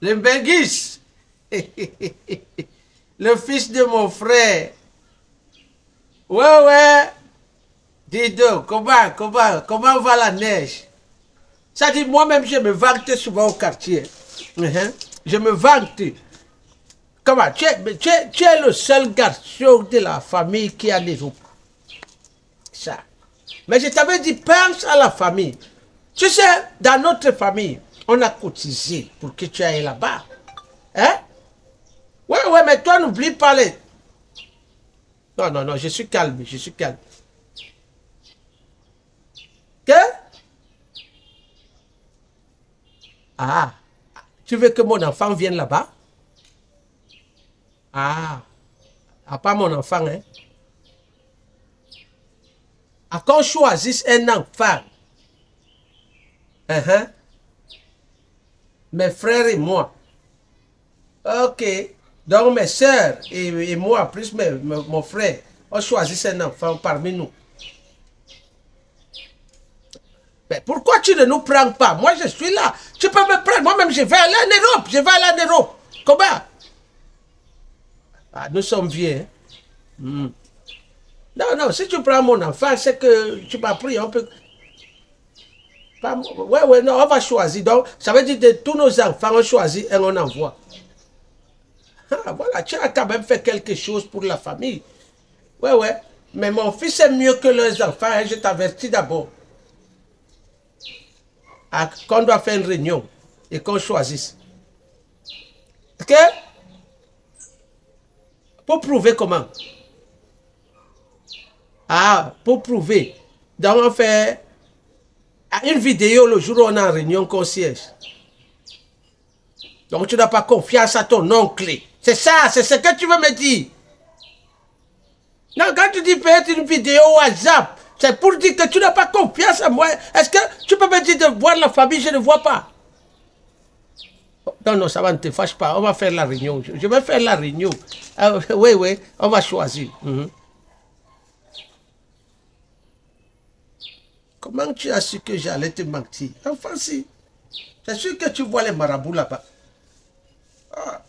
Le Benguis. Le fils de mon frère. Ouais. Dis donc, comment va la neige? Ça dit, moi-même, je me vante souvent au quartier. Je me vante. Comment? Tu es le seul garçon de la famille qui a des groupes. Ça. Mais je t'avais dit, pense à la famille. Tu sais, dans notre famille, on a cotisé pour que tu ailles là-bas. Hein? Ouais, mais toi, n'oublie pas les... Non, je suis calme. Que? Ah, tu veux que mon enfant vienne là-bas? Ah, pas mon enfant, hein? À qu'on choisisse un enfant. Mes frères et moi. Ok. Donc mes soeurs et moi, plus mon frère, on choisit un enfant parmi nous. Mais pourquoi tu ne nous prends pas? Moi, je suis là. Tu peux me prendre. Moi-même, je vais aller en Europe. Comment? Ah, nous sommes vieux. Hein? Non, si tu prends mon enfant, c'est que tu m'as pris. On peut... Ouais, non, on va choisir. Donc, ça veut dire que tous nos enfants, on choisit et on envoie. Ah, voilà, tu as quand même fait quelque chose pour la famille. Ouais. Mais mon fils est mieux que leurs enfants. Hein, je t'avertis d'abord. Qu'on doit faire une réunion et qu'on choisisse. Ok? Pour prouver comment? Ah, pour prouver. Donc on fait une vidéo le jour où on est en réunion concierge. Donc tu n'as pas confiance à ton oncle. C'est ça, c'est ce que tu veux me dire. Non, quand tu dis peut-être une vidéo WhatsApp, c'est pour dire que tu n'as pas confiance en moi. Est-ce que tu peux me dire de voir la famille, je ne vois pas? Non, ça va, ne te fâche pas. On va faire la réunion. Je vais faire la réunion. Oui, on va choisir. Comment tu as su que j'allais te mentir? Enfin, si. C'est sûr que tu vois les marabouts là-bas. Ah.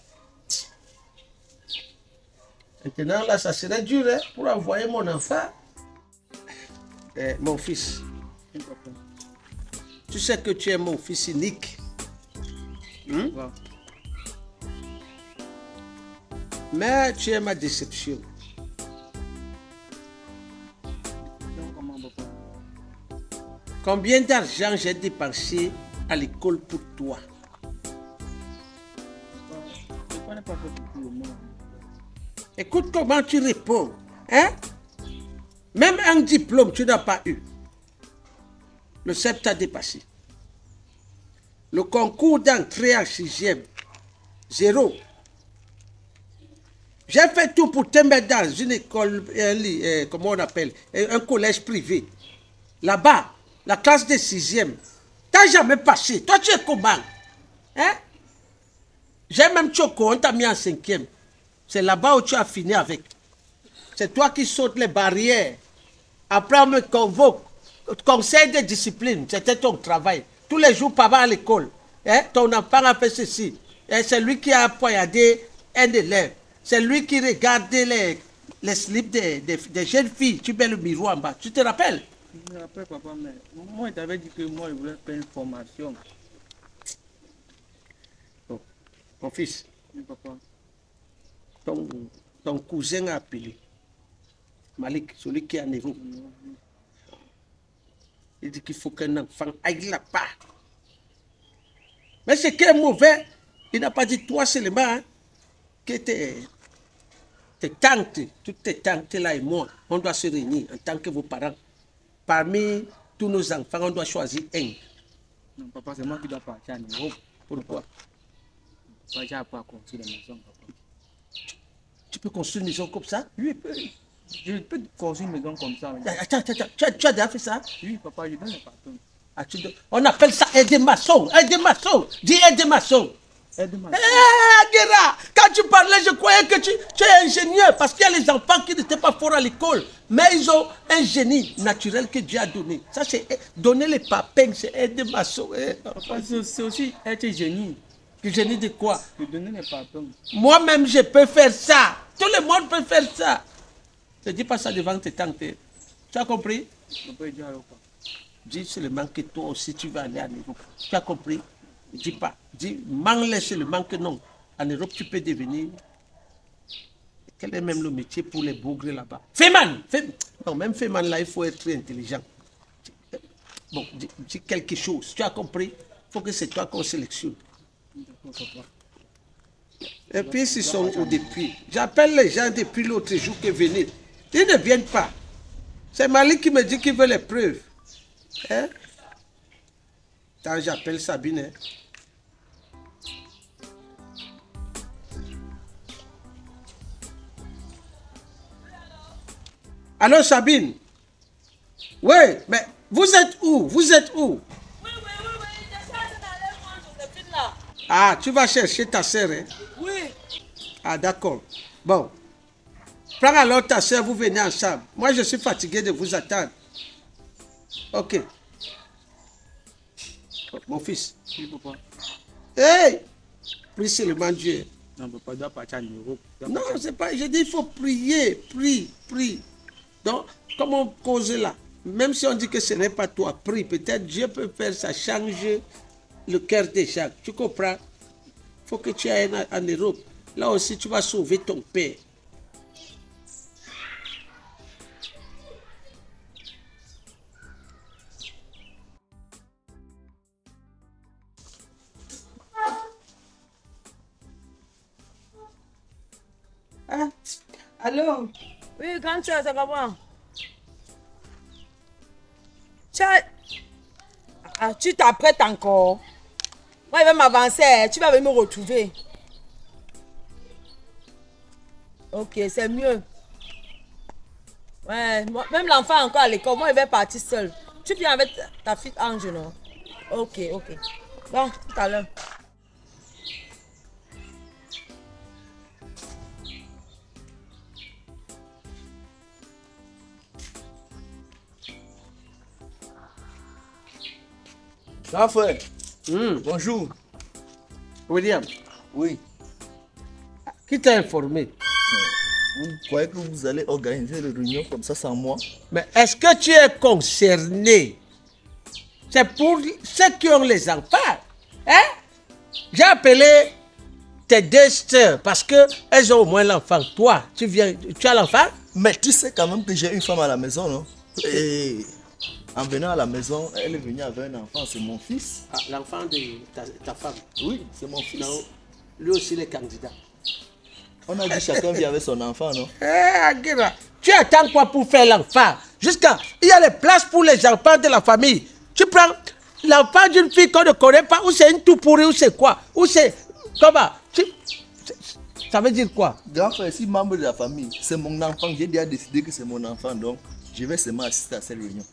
Maintenant, là, ça serait dur hein, pour envoyer mon enfant. Mon fils. Tu sais que tu es mon fils unique. Wow. Mais tu es ma déception. Combien d'argent j'ai dépensé à l'école pour toi? Écoute comment tu réponds. Hein? Même un diplôme, tu n'as pas eu. Le CEP t'a dépassé. Le concours d'entrée en 6e, 0. J'ai fait tout pour te mettre dans une école, comment on appelle, un collège privé. Là-bas, la classe de 6e. T'as jamais passé. Toi, tu es comment? Hein? J'ai même choco, on t'a mis en 5e. C'est là-bas où tu as fini avec. C'est toi qui sautes les barrières. Après, on me convoque. Conseil de discipline, c'était ton travail. Tous les jours, papa à l'école. Hein? Ton enfant a fait ceci. C'est lui qui a poignardé un élève. C'est lui qui regardait les slips des jeunes filles. Tu mets le miroir en bas. Tu te rappelles? Je me rappelle, papa, mais moi, il t'avait dit que moi, je voulais faire une formation. Oh, mon fils. Oui, papa. Ton cousin a appelé. Malik, celui qui est en Europe. Il dit qu'il faut qu'un enfant aille là-bas. Mais ce qui est mauvais, il n'a pas dit toi seulement, hein, que tes tantes, toutes tes tantes là et moi, on doit se réunir en tant que vos parents. Parmi tous nos enfants, on doit choisir un. Non, papa, c'est moi qui dois partir en Europe. Pourquoi? Papa, j'ai pas construire la maison, papa. Tu peux construire une maison comme ça? Oui, je peux construire une maison comme ça. Attends, tu as déjà fait ça? Oui, papa, je donne les patons. On appelle ça aide-maçon. Aide-maçon. Dis aide-maçon. Guéra, quand tu parlais, je croyais que tu es ingénieur parce qu'il y a les enfants qui n'étaient pas forts à l'école. Mais ils ont un génie naturel que Dieu a donné. Ça, c'est donner les papins, c'est aide-maçon. C'est aussi être génie. Que je dis de quoi? De donner les pardons. Moi-même, je peux faire ça. Tout le monde peut faire ça. Ne dis pas ça devant tes tantes. Tu as compris? On peut dire alors quoi? Dis seulement que toi aussi, tu vas aller en Europe. Tu as compris? Ne dis pas. Dis, manque seulement que non. En Europe, tu peux devenir... Quel est même le métier pour les bougres là-bas? Féman! Non, même Féman, là, il faut être intelligent. Bon, dis quelque chose. Tu as compris? Il faut que c'est toi qu'on sélectionne. Et puis, ils sont où depuis? J'appelle les gens depuis l'autre jour qui venaient. Ils ne viennent pas. C'est Malik qui me dit qu'il veut les preuves. Hein? Quand j'appelle Sabine. Hein? Allô, Sabine? Oui, mais vous êtes où? Vous êtes où? Oui, je cherche d'aller voir Joséphine là. Ah, tu vas chercher ta sœur, hein? Oui. Ah, d'accord. Bon. Prends alors ta sœur, vous venez ensemble. Moi, je suis fatigué de vous attendre. Ok. Mon fils. Oui, papa. Hey! Prie seulement Dieu. Non, papa, doit partir en Europe. Non, c'est pas. Je dis, il faut prier. Prie. Donc, comme on cause là, même si on dit que ce n'est pas toi, prie. Peut-être Dieu peut faire ça, changer le cœur des gens. Tu comprends? Il faut que tu ailles en Europe. Là aussi, tu vas sauver ton père. Ah, allô? Oui, quand tu es, c'est comment? Tu t'apprêtes encore. Moi, je vais m'avancer. Tu vas venir me retrouver. Ok, c'est mieux. Ouais, même l'enfant encore à l'école. Moi, il va partir seul. Tu viens avec ta fille Ange, non? Ok. Bon, tout à l'heure. Grand frère, Hmm. bonjour. William, Oui, qui t'a informé? vous croyez que vous allez organiser une réunion comme ça sans moi? Mais est-ce que tu es concerné? C'est pour ceux qui ont les enfants. Hein? J'ai appelé tes deux sœurs parce qu'elles ont au moins l'enfant. Toi, tu as l'enfant? Mais tu sais quand même que j'ai une femme à la maison, non? Et en venant à la maison, elle est venue avec un enfant, c'est mon fils. Ah, l'enfant de ta femme. Oui, c'est mon fils. Non, lui aussi il est candidat. On a dit chacun vit avec son enfant, non? Aguera, tu attends quoi pour faire l'enfant? Jusqu'à, il y a les places pour les enfants de la famille. Tu prends l'enfant d'une fille qu'on ne connaît pas, ou c'est une tout pourri, ou c'est quoi? Ou c'est, comment? Ça veut dire quoi? Grand frère, si membre de la famille, c'est mon enfant, j'ai déjà décidé que c'est mon enfant, donc je vais seulement assister à cette réunion.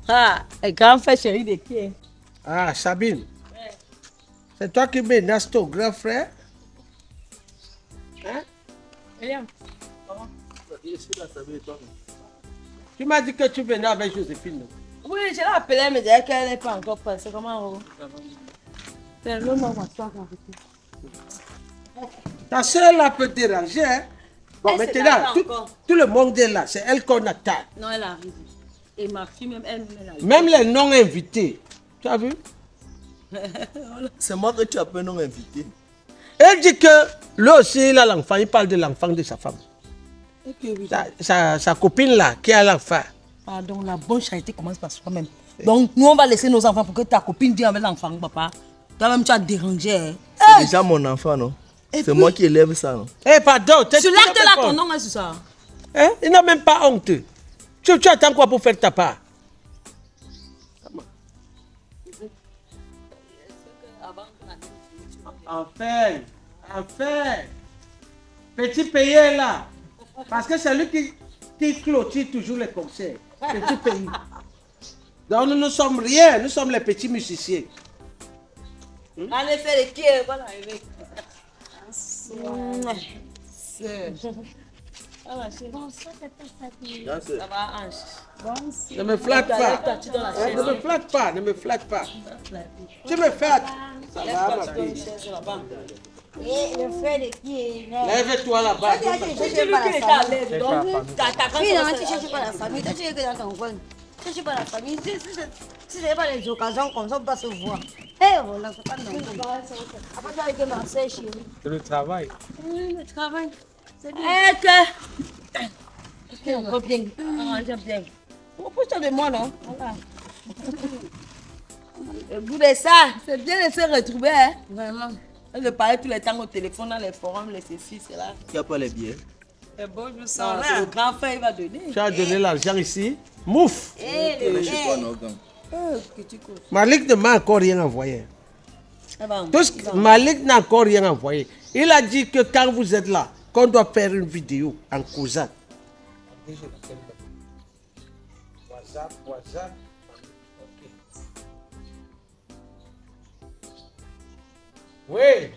Ah, le grand frère chéri de qui? Ah, Sabine. C'est toi qui menaces ton grand frère? Hein? William. Tu m'as dit que tu venais avec Joséphine. Non? Oui, je l'ai appelée, elle me disait qu'elle n'est pas encore prête. C'est comment? C'est le moment m'asseoir avec toi. Ta soeur là peut te déranger. Hein? Bon, Elle se maintenant, tape encore. tout le monde est là. C'est elle qu'on attend. Non, elle arrive. Et ma fille, même elle, Même les non-invités. Tu as vu? C'est moi que tu appelles non invité. Elle dit que lui aussi, il a l'enfant. Il parle de l'enfant de sa femme. Sa copine là, qui a l'enfant. Pardon, la bonne charité commence par soi-même. Donc, nous, on va laisser nos enfants pour que ta copine vienne avec l'enfant, papa. Toi-même, tu as dérangé. Hein? C'est déjà mon enfant, non? C'est moi qui élève ça, non? Eh, pardon. Tu l'actes là, ton nom, hein, c'est ça? Hein? Il n'a même pas honte. Tu attends quoi pour faire ta part? Enfin. Petit payé là. Parce que c'est lui qui clôture toujours les concerts. Petit pays. Donc nous ne sommes rien, nous sommes les petits musiciens. En effet, les qui vont arriver. Ah, ma chérie. Bonsoir, Tata Sabi. Là, c'est- Ça va, Ange? Bonsoir. Ne me flatte Toi, pas. tu dans la Ne chaise. me flatte pas, ne me flatte pas. Tu me flattes. Ça va, ma fille. Le frère de qui est là? Lève-toi là-bas. Tu J'ai cherches vu pas qu'il la était à famille. l'aise. Donc, t'attaques Oui, non, tu cherches pas la famille. Toi, tu es que dans ton coin. Tu cherches pas la famille. Si ce n'est pas les occasions comme ça, on peut pas se voir. Eh, voilà, c'est pas normal. Après, tu as été Marseille, chérie. C'est le travail. Oui, le travail. C'est bien. Eh, que. Ok, on va bien. Ah, j'aime bien. Pousse-toi de moi, non? Voilà. Le bout de ça, c'est bien de se retrouver, hein? Vraiment. Elle me parlait tout le temps au téléphone, dans les forums, les ceci, c'est là. Il n'y a pas les billets. C'est bon, je Non, sens c'est le là. grand frère, il va donner. Tu as donné l'argent ici. Mouf. Allez chez toi, non, gang. Que tu cours. Malik ne m'a encore rien envoyé. Eh ben, Malik n'a encore rien envoyé. Il a dit que quand vous êtes là, qu'on doit faire une vidéo en causant. WhatsApp. Oui.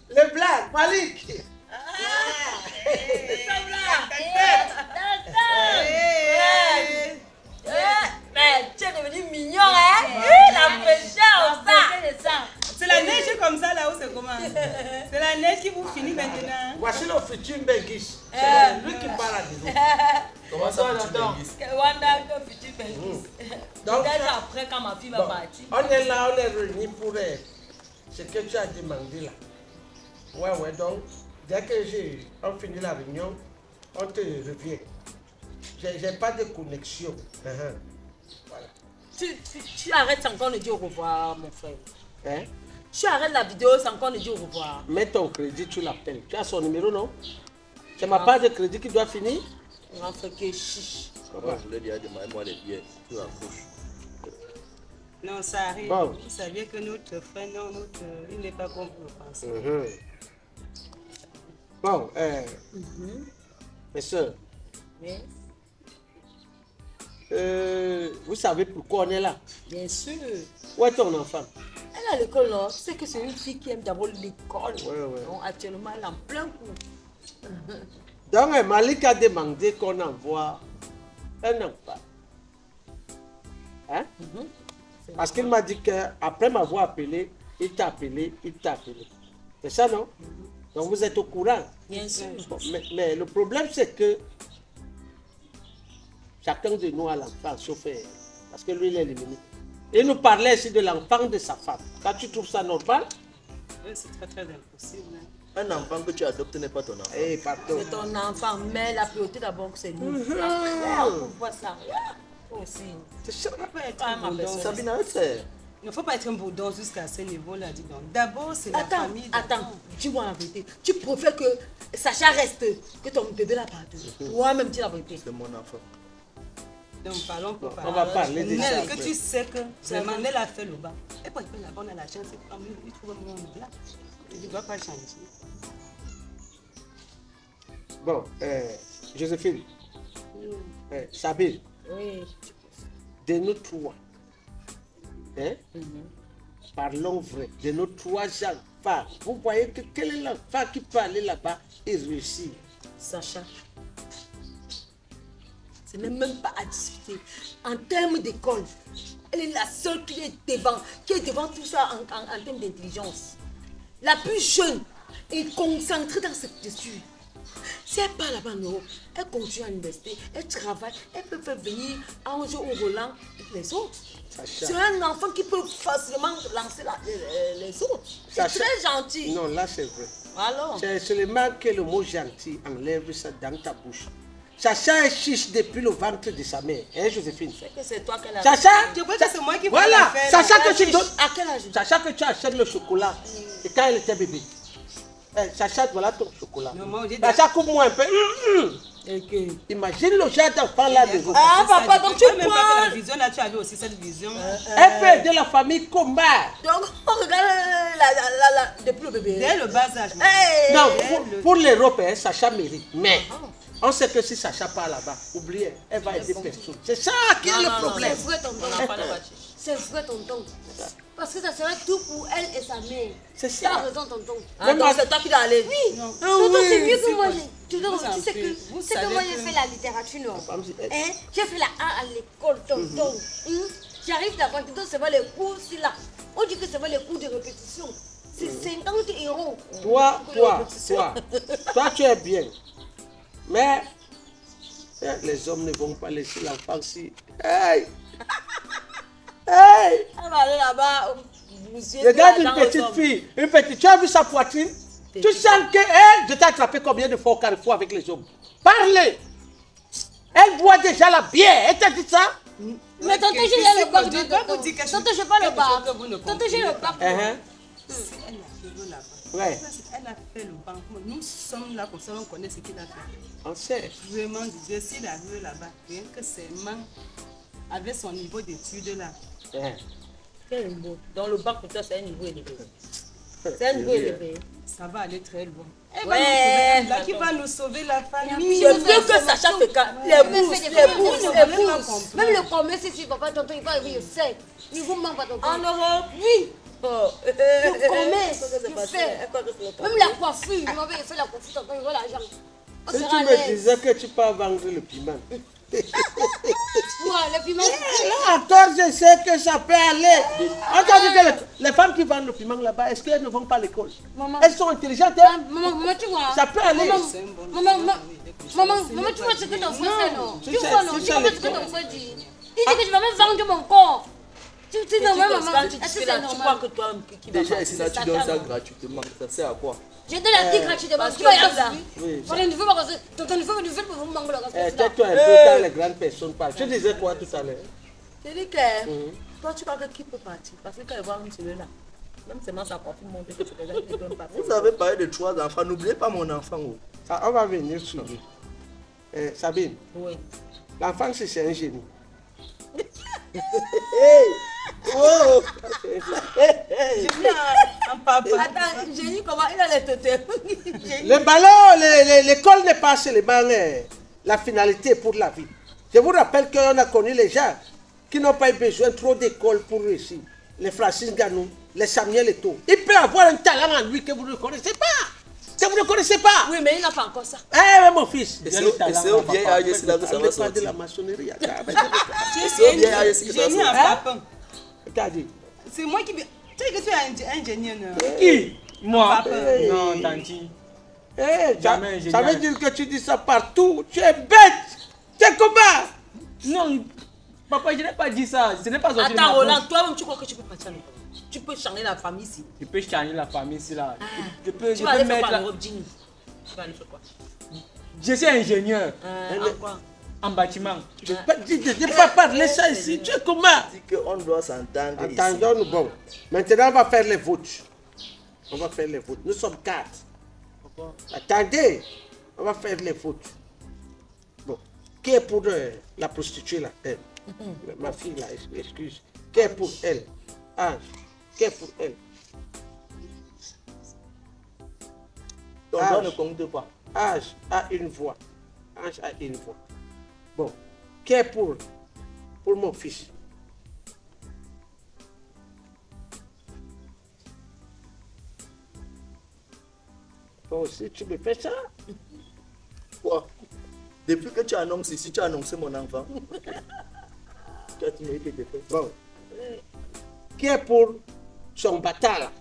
Le blague, Malik. mais tu es devenu mignon, hein? La fraîcheur, ça. C'est la neige comme ça là où c'est comment? C'est la neige qui vous finit maintenant. Voici le futur Benguis. C'est lui qui parle à nous. Comment ça, tu Benguis? Wanda, que futur Benguis. Donc, Peut-être après, quand ma fille va bon, partir. on est là, on est réunis pour ce que tu as demandé là. Ouais, donc, dès que on finit la réunion, on te revient. J'ai pas de connexion. Voilà. Tu arrêtes sans qu'on ne dise au revoir, mon frère. Hein? Tu arrêtes la vidéo sans qu'on ne dise au revoir. Mets ton crédit, tu l'appelles. Tu as son numéro, non? C'est ma part de crédit qui doit finir? Grand frère qui est chiche. Moi, je voulais dire, demandez-moi les billets. Tu accroches. Non, ça arrive. Bon. Vous saviez que notre frère, non, il n'est pas comme vous le pensez. Bon, mes soeurs, Mais, vous savez pourquoi on est là? bien sûr. Où est ton enfant? Elle est à l'école, non? Tu sais que c'est une fille qui aime d'abord l'école. Ouais. Donc, actuellement, elle est en plein coup. Donc, Malik a demandé qu'on envoie un enfant. Hein? Parce qu'il m'a dit qu'après m'avoir appelé, il t'a appelé. C'est ça, non? Donc, vous êtes au courant. Bien sûr. Bon, mais le problème, c'est que chacun de nous a l'enfant, sauf parce que lui, il est éliminé. Il nous parlait ici de l'enfant de sa femme. Quand tu trouves ça normal? Oui, c'est très très impossible. Hein. Un enfant que tu adoptes n'est pas ton enfant. Eh, pardon. C'est ton enfant, mais la priorité d'abord, c'est nous. On voit ça. Aussi. C'est ça. Il ne faut pas être Ah, un ma boudon. personne. Sabina, c'est... Il ne faut pas être un boudon jusqu'à ce niveau-là, dis donc. D'abord, c'est la Attends, famille. attends, dis-moi la vérité. Tu préfères que Sacha reste, que ton bébé là parte. Toi-même, dis la vérité. C'est mon enfant. Donc, parlons pour On va parler de ça. Nel, que tu sais que vraiment, Nel a fait le bas. Et pour là-bas, on a la chance, il trouve un monde là. Il ne doit pas changer. Bon, Joséphine, Sabine, Oui. de nous trois, hein, parlons vrai, de nos trois enfants, vous voyez que quel est l'enfant qui peut aller là-bas et réussir? Sacha, ce n'est même pas à discuter. En termes d'école, elle est la seule qui est devant tout ça en termes d'intelligence. La plus jeune est concentrée dans cette étude. Si elle part là-bas en Europe, elle continue à l'université, elle travaille, elle peut faire venir un jeu au volant les autres. C'est un enfant qui peut facilement lancer les autres. C'est Sacha- très gentil. Non, là c'est vrai. Alors, C'est seulement que le mot gentil enlève ça dans ta bouche. Sacha est chiche depuis le ventre de sa mère, hein Joséphine? que c'est toi qu'elle a. Sacha, Je crois que c'est moi qui vais voilà, la faire. Sacha que tu donnes. À quel âge? Sacha que tu achètes le chocolat, et quand elle était bébé. Sacha, voilà ton chocolat. Non, moi, j'ai Sacha, coupe-moi un peu. Et que... Imagine le genre d'enfant là de vous. Ah, papa, donc tu même pas que prends. la vision là, tu avais aussi cette vision. Elle peut aider la famille comment? Donc, on regarde depuis le bébé. Dès le bas âge. Hey! Non, pour l'Europe, hein, Sacha mérite. Mais on sait que si Sacha part là-bas, oubliez, elle va aider personne. C'est ça qui est le problème. C'est vrai, tonton. On n'a pas de voiture. C'est vrai, tonton. Parce que ça serait tout pour elle et sa mère. C'est Tu as ça. raison, tonton. Ah, donc c'est toi qui dois aller. Tonton, c'est mieux que moi. Tu sais que moi j'ai fait la littérature, non? Hein? J'ai fait la A à l'école, tonton. J'arrive là-bas, tu dois savoir les cours, c'est là. On dit que c'est pas les cours de répétition. C'est 50 euros. Toi, tu es bien. Mais les hommes ne vont pas laisser l'enfant si. Hey! Hey! Elle va aller là-bas. Regarde une petite fille, tu as vu sa poitrine? Tu sens que je t'ai attrapé combien de fois au carrefour avec les hommes? Parlez! Elle boit déjà la bière, elle t'a dit ça? Mais tonton, j'ai le bac de tonton. Tonton, je pas le bac. Tonton, j'ai le bac. Si elle a fait là-bas. Ouais. Elle a fait le banc. Nous sommes là comme ça, on connaît ce qu'il a fait. On sait. Vraiment, Dieu, s'il a vu là-bas, rien que ses mains, avec son niveau d'études là. Quel niveau? Dans le bac, pour toi, c'est un niveau élevé. C'est un niveau élevé. Ça va aller très loin. Ouais. Là, qui va nous sauver la famille. Je veux que Sacha fait les bourses. Même le commerce ici, papa, tonton, il va arriver, je sais. Il vous manque pas, tonton. En Europe? Oui. Le commerce, il fait. Même la coiffure, il m'avait fait la coiffure, tonton, il voit l'argent. Si tu me disais que tu peux vendre le piment. Ouais, le piment. Là encore, je sais que ça peut aller. On t'a dit que les femmes qui vendent le piment là-bas, est-ce qu'elles ne vont pas à l'école? Elles sont intelligentes. Maman, tu vois. Ça peut aller. Maman, tu vois ce que ton frère fait, non? Tu vois, non? Tu vois ce que ton frère dit? Il dit que je vais même vendre mon corps. Tu sais, non, maman, est-ce que c'est normal? Déjà, ici, là, tu donnes ça gratuitement. Ça sert à quoi? Je te l'ai dit gratuitement. Tu vas y aller. Tu ne veux pas passer. Tonton, il faut que vous manquez la tais-toi un peu quand les grandes personnes parlent. Tu disais quoi tout à l'heure? Je dis que toi, tu crois que qui peut partir? Parce que quand il voit celui-là, même seulement ça confirme mon que c'est déjà qui ne donne pas. Vous avez parlé de 3 enfants. N'oubliez pas mon enfant. On va venir sur lui. Sabine, oui. L'enfant, c'est un génie. Oh! Attends, génie, comment il a les têtes? Le ballon, l'école n'est pas seulement la finalité pour la vie. Je vous rappelle qu'on a connu les gens qui n'ont pas eu besoin trop d'école pour réussir. Les Francis Ganou, les Samuel Eto'o. Il peut avoir un talent en lui que vous ne connaissez pas. Que vous ne connaissez pas. Oui, mais il n'a pas encore ça. Eh, mon fils. Et c'est au vieil âge, c'est là que ça va sortir. De la sortir. maçonnerie. C'est au vieil âge, c'est que ça va Génie en sortir. papin. T'as dit. C'est moi qui... Tu sais que tu es ingénieur. Qui? Moi? Papa. Non, Tanti. Jamais Jamais ça veut génial. dire que tu dis ça partout. Tu es bête. Tu es comment? Non, papa, je n'ai pas dit ça. Ce n'est pas sorti de ma Attends, bouche. Roland, toi-même, tu crois que tu peux partir en Europe? Tu peux changer la famille ici. Je peux changer la famille ici là. Je Tu peux vas aller faire mettre quoi en là. Europe, Ginny? Tu vas aller faire quoi? Je suis ingénieur En quoi? en bâtiment. Je ne peux pas parler ça ici. Tu es comment? Dit qu'on doit s'entendre ici. Attendons-nous. Bon. Maintenant, on va faire les votes. On va faire les votes. Nous sommes 4. Attendez. On va faire les votes. Bon. Qui est pour la prostituée là? Elle. Ma fille là, excuse. Qui est pour elle? Ange. Qui est pour elle? Ton doigt ne compte pas. Ange a une voix. Ange a une voix. Bon. Qui est pour mon fils? Toi aussi, tu me fais ça? Quoi? Depuis que tu annonces ici, tu as annoncé mon enfant. Tu as mérité de faire. Bon. Qui est pour son bâtard là?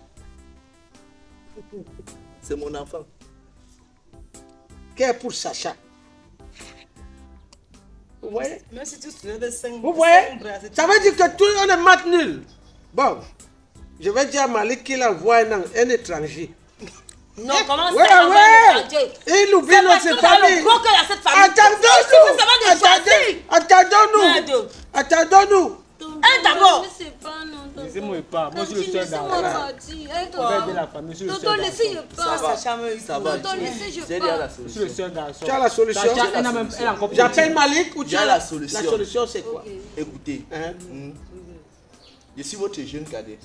C'est mon enfant. Qui est pour Sacha? Vous voyez? Même si tu soulèves 5 Vous voyez? Ça veut dire que tout on est mat nul. Bon. Je vais dire à Malik qu'il envoie un étranger. Non, comment Ouais, ça? ouais. Il oublie notre famille. Attendons-nous. Attendons-nous. Un d'abord. Je sais pas, non. Laissez-moi pas. Moi, je suis le seul Laissez-moi garçon. partir. Je vais aider la famille. Je suis le Tonton, seul laissez, garçon. je Ça pars. va. Ça va. Tonton, laissez, je J'ai déjà la pars. Je suis le solution. seul garçon. Tu as la solution? Sacha, elle a même elle a encore plus. J'appelle Malik ou tu J'ai as la solution. La solution, c'est quoi? Écoutez, Hein? je suis votre jeune cadet.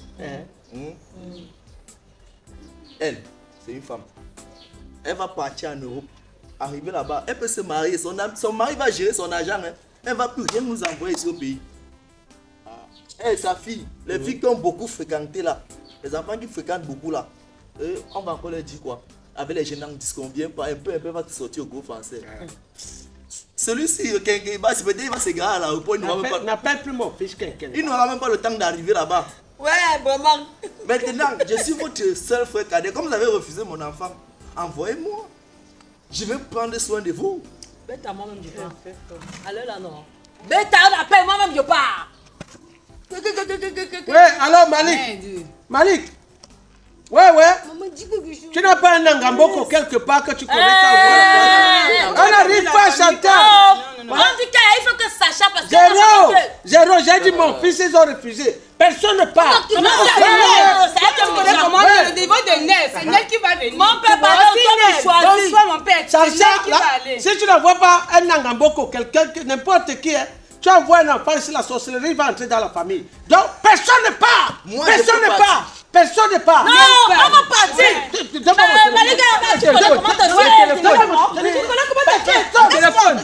Elle, c'est une femme. Elle va partir en Europe. Arriver là-bas, elle peut se marier. Son mari va gérer son argent. Hein. Elle ne va plus rien nous envoyer ici au pays. Elle et sa fille, les filles qui ont beaucoup fréquenté là, les enfants qui fréquentent beaucoup là, on va encore leur dire quoi? avec les jeunes disent qu'on vient pas un peu va te sortir au groupe français. Celui-ci, il va se garer à l'aéroport, N'appelle plus mon fils quelqu'un. il n'aura même pas le temps d'arriver là-bas. Ouais, vraiment. Maintenant, je suis votre seul frère cadet. Comme vous avez refusé mon enfant, envoyez-moi. Je vais prendre soin de vous. Bête à moi-même, je pars. Alors là, non. Bête à on appelle moi-même, je pars. Ouais, alors Malik. Malik. Ouais. Maman dit quelque chose. Tu n'as pas un Nangamboko quelque part que tu connais ta voix. On n'arrive pas à chanter. On dit qu'il faut que Sacha parce que... Zéro, j'ai dit mon fils, ils ont refusé. Personne ne part. Comment c'est Nel? Tu connais comment le niveau de Nel? C'est Nel qui va venir. Mon père va me choisir. Bonsoir mon père. C'est Nel qui va aller. Si tu ne vois pas un Nangamboko, quelqu'un, n'importe qui, tu envoies un enfant ici, la sorcellerie va entrer dans la famille. Donc personne ne part. Personne ne part. Personne ne part. Non, on va partir. Les gars, tu connais comment t'as fait? Donne-moi mon téléphone.